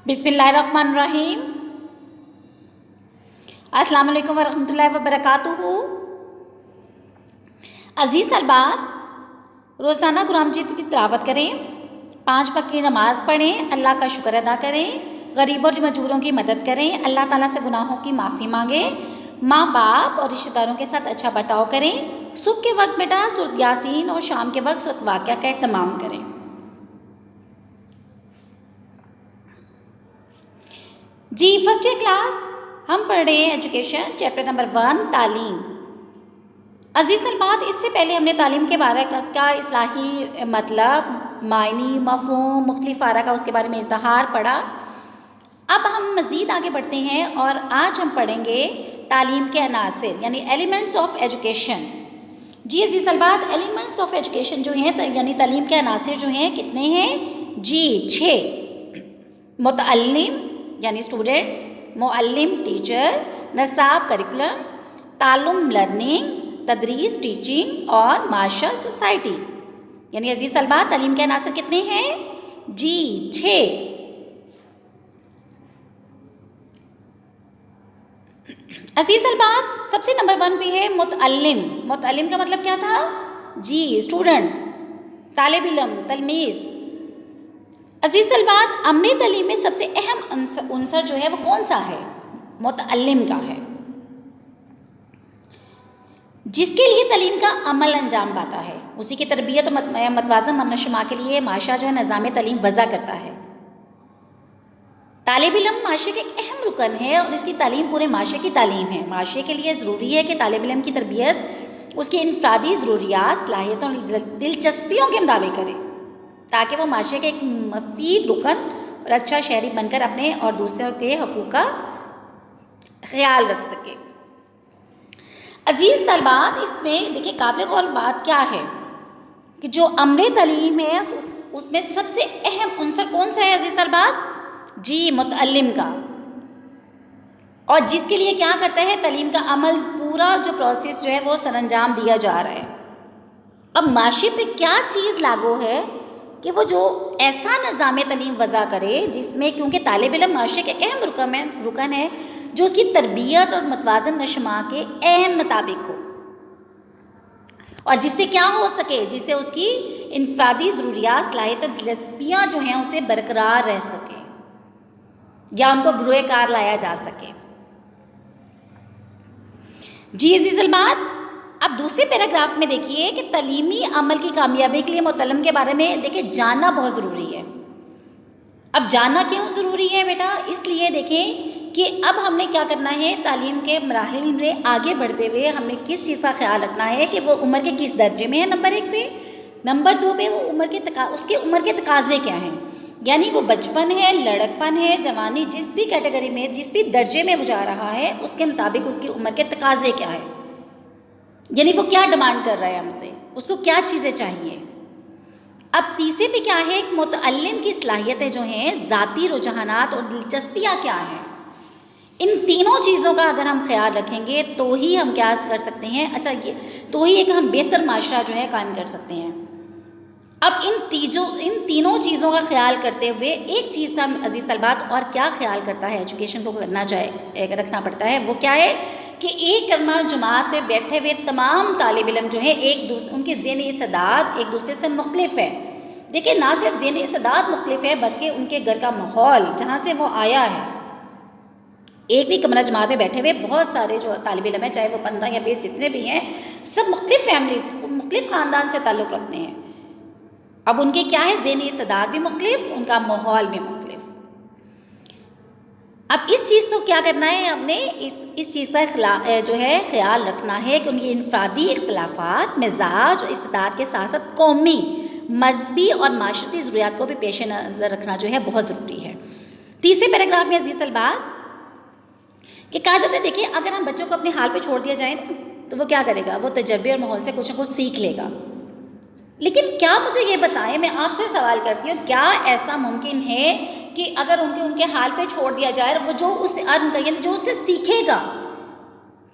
بسم اللہ الرحمن الرحیم۔ السلام علیکم ورحمۃ اللہ وبرکاتہ۔ عزیز طلبات، روزانہ قرآن مجید کی تلاوت کریں، 5 وقت کی نماز پڑھیں، اللہ کا شکر ادا کریں، غریبوں اور مجبوروں کی مدد کریں، اللہ تعالیٰ سے گناہوں کی معافی مانگیں، ماں باپ اور رشتہ داروں کے ساتھ اچھا برتاؤ کریں، صبح کے وقت بیٹا سورۃ یاسین اور شام کے وقت سورۃ واقعہ کا اہتمام کریں۔ جی فرسٹ ایئر کلاس ہم پڑھ رہے ہیں ایجوکیشن چیپٹر نمبر 1 تعلیم۔ عزیز طلبات، اس سے پہلے ہم نے تعلیم کے بارے کا اصطلاحی مطلب، معنی، مفہوم، مختلف آراء کا اس کے بارے میں اظہار پڑھا۔ اب ہم مزید آگے بڑھتے ہیں اور آج ہم پڑھیں گے تعلیم کے عناصر یعنی ایلیمنٹس آف ایجوکیشن۔ جی عزیز طلبات، ایلیمنٹس آف ایجوکیشن جو ہیں یعنی تعلیم کے عناصر جو ہیں کتنے ہیں؟ جی 6۔ متعلم یعنی اسٹوڈنٹس، معلم ٹیچر، نصاب کریکولم، تعلم لرننگ، تدریس ٹیچنگ اور معاشرہ سوسائٹی۔ یعنی عزیز طلبات تعلیم کے عناصر کتنے ہیں؟ جی 6۔ عزیز طلبات سب سے نمبر 1 پہ ہے متعلم۔ متعلم کا مطلب کیا تھا؟ جی اسٹوڈنٹ، طالب علم، تلمیذ۔ عزیز طلبات عملی تعلیم میں سب سے اہم عنصر جو ہے وہ کون سا ہے؟ متعلم کا ہے، جس کے لیے تعلیم کا عمل انجام پاتا ہے، اسی کی تربیت اور متوازن امن و شمع کے لیے معاشرہ جو ہے نظام تعلیم وضع کرتا ہے۔ طالب علم معاشرے کا ایک اہم رکن ہے اور اس کی تعلیم پورے معاشرے کی تعلیم ہے۔ معاشرے کے لیے ضروری ہے کہ طالب علم کی تربیت اس کی انفرادی ضروریات، صلاحیتوں اور دلچسپیوں کے مطابق کرے تاکہ وہ معاشرے کے ایک مفید رکن اور اچھا شہری بن کر اپنے اور دوسروں کے حقوق کا خیال رکھ سکے۔ عزیز طلبات اس میں دیکھیں قابل غور بات کیا ہے کہ جو عملی تعلیم ہے اس میں سب سے اہم عنصر کون سا ہے عزیز طلبات؟ جی متعلم کا، اور جس کے لیے کیا کرتا ہے تعلیم کا عمل، پورا جو پروسیس جو ہے وہ سر انجام دیا جا رہا ہے۔ اب معاشرے پہ کیا چیز لاگو ہے کہ وہ جو ایسا نظام تعلیم وضع کرے جس میں، کیونکہ طالب علم معاشرے کے اہم رکن ہے جو اس کی تربیت اور متوازن نشو کے عین مطابق ہو، اور جس سے کیا ہو سکے، جس سے اس کی انفرادی ضروریات، صلاحیت اور دلچسپیاں جو ہیں اسے برقرار رہ سکیں یا ان کو بروئے کار لایا جا سکے۔ جی عزیز طلبات اب دوسرے پیراگراف میں دیکھیے کہ تعلیمی عمل کی کامیابی کے لیے متعلم کے بارے میں دیکھیں جاننا بہت ضروری ہے۔ اب جاننا کیوں ضروری ہے بیٹا؟ اس لیے دیکھیں کہ اب ہم نے کیا کرنا ہے، تعلیم کے مراحل میں آگے بڑھتے ہوئے ہم نے کس چیز کا خیال رکھنا ہے کہ وہ عمر کے کس درجے میں ہے، نمبر 1 پہ، نمبر 2 پہ وہ اس کے عمر کے تقاضے کیا ہیں، یعنی وہ بچپن ہے، لڑکپن ہے، جوانی، جس بھی کیٹیگری میں، جس بھی درجے میں وہ جا رہا ہے اس کے مطابق اس کی عمر کے تقاضے کیا ہے، یعنی وہ کیا ڈیمانڈ کر رہا ہے ہم سے، اس کو کیا چیزیں چاہیے۔ اب تیسرے پہ کیا ہے، ایک متعلم کی صلاحیتیں جو ہیں، ذاتی رجحانات اور دلچسپیاں کیا ہیں، ان تینوں چیزوں کا اگر ہم خیال رکھیں گے تو ہی ہم کیا کر سکتے ہیں، اچھا یہ تو ہی ایک ہم بہتر معاشرہ جو ہے قائم کر سکتے ہیں۔ اب ان تینوں چیزوں کا خیال کرتے ہوئے ایک چیز کا عزیز طلبات اور کیا خیال کرتا ہے ایجوکیشن کو رکھنا پڑتا ہے، وہ کیا ہے کہ ایک کرما جماعت میں بیٹھے ہوئے تمام طالب علم جو ہیں ان کی ذہنی استعداد ایک دوسرے سے مختلف ہے۔ دیکھیں نہ صرف ذہنی استعداد مختلف ہے بلکہ ان کے گھر کا ماحول جہاں سے وہ آیا ہے، ایک بھی کمرہ جماعت میں بیٹھے ہوئے بہت سارے جو طالب علم ہیں، چاہے وہ 15 یا 20 جتنے بھی ہیں، سب مختلف فیملیز، مختلف خاندان سے تعلق رکھتے ہیں۔ اب ان کے کیا ہے، ذہنی استعداد بھی مختلف، ان کا ماحول بھی مختلف۔ اب اس چیز کو کیا کرنا ہے، ہم نے اس چیز کا جو ہے خیال رکھنا ہے کہ ان کی انفرادی اختلافات، مزاج اور استعداد کے ساتھ ساتھ قومی، مذہبی اور معاشرتی ضروریات کو بھی پیش نظر رکھنا جو ہے بہت ضروری ہے۔ تیسرے پیراگراف میں عزیز طلبات کہ کہا جاتا ہے، دیکھیں اگر ہم بچوں کو اپنے حال پہ چھوڑ دیا جائے نا تو وہ کیا کرے گا، وہ تجربے اور ماحول سے کچھ نہ کچھ سیکھ لے گا۔ لیکن کیا مجھے یہ بتائیں، میں آپ سے سوال کرتی ہوں، کیا ایسا ممکن ہے کہ اگر ان کے حال پہ چھوڑ دیا جائے وہ جو اس سے جو اس سے سیکھے گا،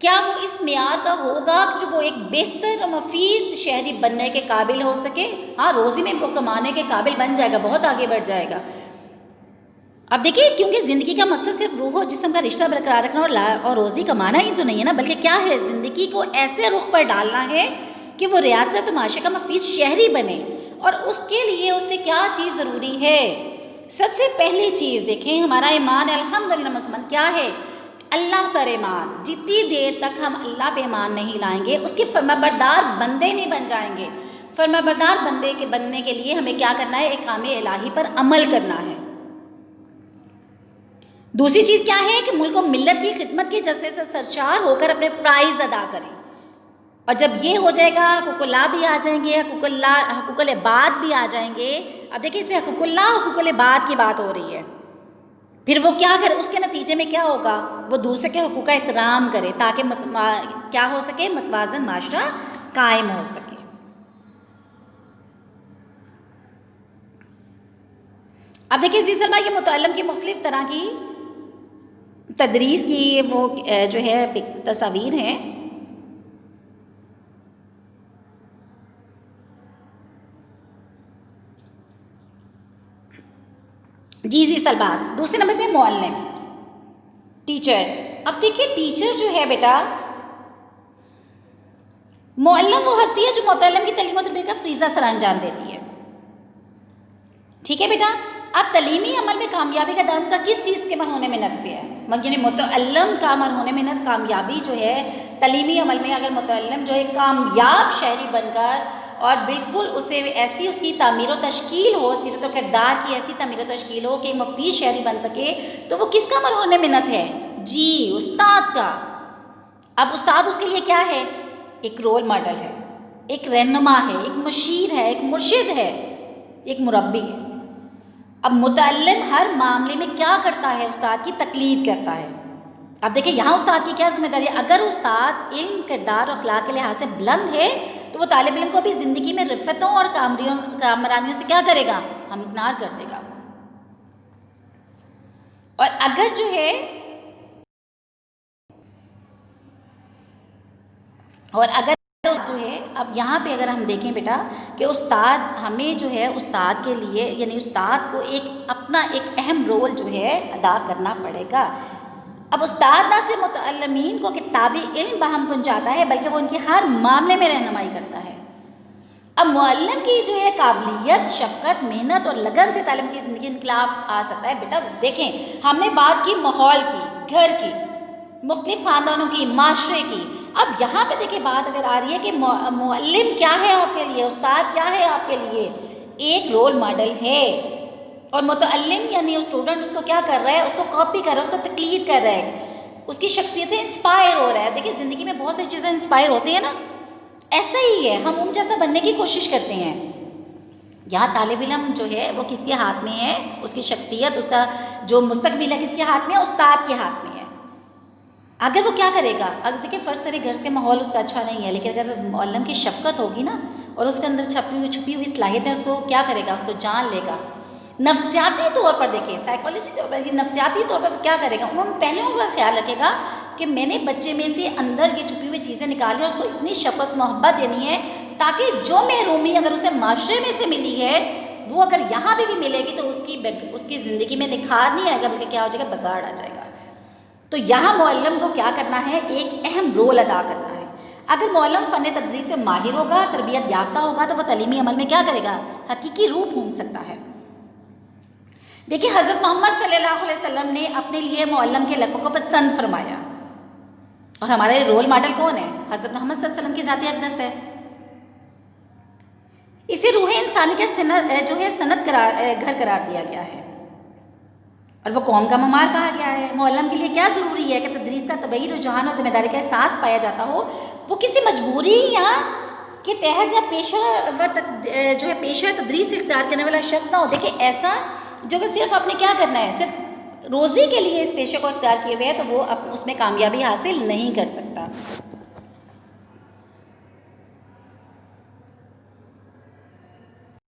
کیا وہ اس معیار کا ہوگا کہ وہ ایک بہتر اور مفید شہری بننے کے قابل ہو سکے؟ ہاں روزی میں وہ کمانے کے قابل بن جائے گا، بہت آگے بڑھ جائے گا، اب دیکھیے کیونکہ زندگی کا مقصد صرف روح و جسم کا رشتہ برقرار رکھنا اور روزی کمانا ہی تو نہیں ہے نا، بلکہ کیا ہے، زندگی کو ایسے رخ پر ڈالنا ہے کہ وہ ریاست و معاشرے کا مفید شہری بنے. اور اس کے لیے اس سے کیا چیز ضروری ہے؟ سب سے پہلی چیز دیکھیں ہمارا ایمان. الحمدللہ مسلمان کیا ہے؟ اللہ پر ایمان. جتنی دیر تک ہم اللہ پہ ایمان نہیں لائیں گے، اس کے فرمانبردار بندے نہیں بن جائیں گے. فرمانبردار بندے کے بننے کے لیے ہمیں کیا کرنا ہے؟ احکام الہی پر عمل کرنا ہے. دوسری چیز کیا ہے کہ ملک و ملت کی خدمت کے جذبے سے سرشار ہو کر اپنے فرائض ادا کریں. اور جب یہ ہو جائے گا، حقوق اللہ بھی آ جائیں گے، حقوق العباد بھی آ جائیں گے. اب دیکھیں اس میں حقوق اللہ، حقوق العباد کی بات ہو رہی ہے. پھر وہ کیا کرے؟ اس کے نتیجے میں کیا ہوگا؟ وہ دوسرے کے حقوق کا احترام کرے تاکہ کیا ہو سکے؟ متوازن معاشرہ قائم ہو سکے. اب دیکھیں عزیز طلباء، یہ متعلم کی مختلف طرح کی تدریس کی وہ جو ہے تصاویر ہیں. جی طلباء، دوسرے نمبر پہ معلم، ٹیچر. اب دیکھیے ٹیچر جو ہے بیٹا، معلم وہ ہستی ہے جو متعلم کی تعلیم و تربیت کا فریضہ سر انجام دیتی ہے. ٹھیک ہے بیٹا. اب تعلیمی عمل میں کامیابی کا دارمدار کس چیز کے مرہون منت پہ ہے؟ یعنی متعلم کا مرہون منت کامیابی جو ہے تعلیمی عمل میں، اگر متعلم جو ہے کامیاب شہری بن کر اور بالکل اسے ایسی اس کی تعمیر و تشکیل ہو، سیرت و کردار کی ایسی تعمیر و تشکیل ہو کہ مفید شہری بن سکے، تو وہ کس کا مرہون منت ہے؟ جی استاد کا. اب استاد اس کے لیے کیا ہے؟ ایک رول ماڈل ہے، ایک رہنما ہے، ایک مشیر ہے، ایک مرشد ہے، ایک مربی ہے. اب متعلم ہر معاملے میں کیا کرتا ہے؟ استاد کی تقلید کرتا ہے. اب دیکھیں یہاں استاد کی کیا ذمہ داری ہے؟ اگر استاد علم، کردار اور اخلاق کے لحاظ سے بلند ہے تو وہ طالب علم کو بھی زندگی میں رفتوں اور کامرانیوں سے کیا کرے گا؟ ہمکنار کر دے گا. اور اگر جو ہے اب یہاں پہ اگر ہم دیکھیں بیٹا کہ استاد ہمیں جو ہے استاد کے لیے یعنی استاد کو اپنا ایک اہم رول جو ہے ادا کرنا پڑے گا. اب استاد نہ صرف متعلمین کو کتابی علم بہم پہنچاتا ہے بلکہ وہ ان کے ہر معاملے میں رہنمائی کرتا ہے. اب معلم کی جو ہے قابلیت، شفقت، محنت اور لگن سے طالب کی زندگی انقلاب آ سکتا ہے. بیٹا دیکھیں ہم نے بات کی ماحول کی، گھر کی، مختلف خاندانوں کی، معاشرے کی. اب یہاں پہ دیکھیں بات اگر آ رہی ہے کہ معلم کیا ہے آپ کے لیے، استاد کیا ہے آپ کے لیے؟ ایک رول ماڈل ہے. اور متعلم یعنی اسٹوڈنٹ اس کو کیا کر رہا ہے؟ اس کو کاپی کر رہا ہے، اس کو تقلید کر رہا ہے، اس کی شخصیت سے انسپائر ہو رہا ہے. دیکھیں زندگی میں بہت سی چیزیں انسپائر ہوتی ہیں نا، ایسا ہی ہے، ہم ان جیسا بننے کی کوشش کرتے ہیں. یہاں طالب علم جو ہے وہ کس کے ہاتھ میں ہے؟ اس کی شخصیت، اس کا جو مستقبل ہے کس کے ہاتھ میں ہے؟ استاد کے ہاتھ میں ہے. اگر وہ کیا کرے گا؟ اگر دیکھیں فرض کرے گھر سے ماحول اس کا اچھا نہیں ہے، لیکن اگر معلم کی شفقت ہوگی نا اور اس کے اندر چھپی ہوئی صلاحیت ہے، اس کو کیا کرے گا؟ اس کو جان لے گا. نفسیاتی طور پر دیکھیں، سائیکالوجی طور پر، نفسیاتی طور پر کیا کرے گا؟ ان پہلوؤں کا خیال رکھے گا کہ میں نے بچے میں سے اندر یہ چھپی ہوئی چیزیں نکالی اور اس کو اتنی شفقت محبت دینی ہے تاکہ جو محرومی اگر اسے معاشرے میں سے ملی ہے وہ اگر یہاں بھی ملے گی تو اس کی زندگی میں نکھار نہیں آئے گا بلکہ کیا ہو جائے گا؟ بگاڑ آ جائے گا. تو یہاں معلم کو کیا کرنا ہے؟ ایک اہم رول ادا کرنا ہے. اگر معلم فن تدریس سے ماہر ہوگا، تربیت یافتہ ہوگا تو وہ تعلیمی عمل میں کیا کرے گا؟ حقیقی روح ڈھونڈ سکتا ہے. دیکھیں حضرت محمد صلی اللہ علیہ وسلم نے اپنے لیے معلم کے لقب کو پسند فرمایا اور ہمارے رول ماڈل کون ہے؟ حضرت محمد صلی اللہ علیہ وسلم کی ذات اقدس ہے. اسے روح انسانی کا جو ہے سند گھر قرار دیا گیا ہے اور وہ قوم کا معمار کہا گیا ہے. معلم کے لیے کیا ضروری ہے کہ تدریس کا طبعی رجحان اور ذمہ داری کا احساس پایا جاتا ہو. وہ کسی مجبوری یا کے تحت یا پیشہ تدریس سے اختیار کرنے والا شخص نہ ہو. دیکھیں ایسا جو کہ صرف اپنے کیا کرنا ہے، صرف روزی کے لیے اس پیشے کو اختیار کیے ہوئے ہے تو وہ اس میں کامیابی حاصل نہیں کر سکتا.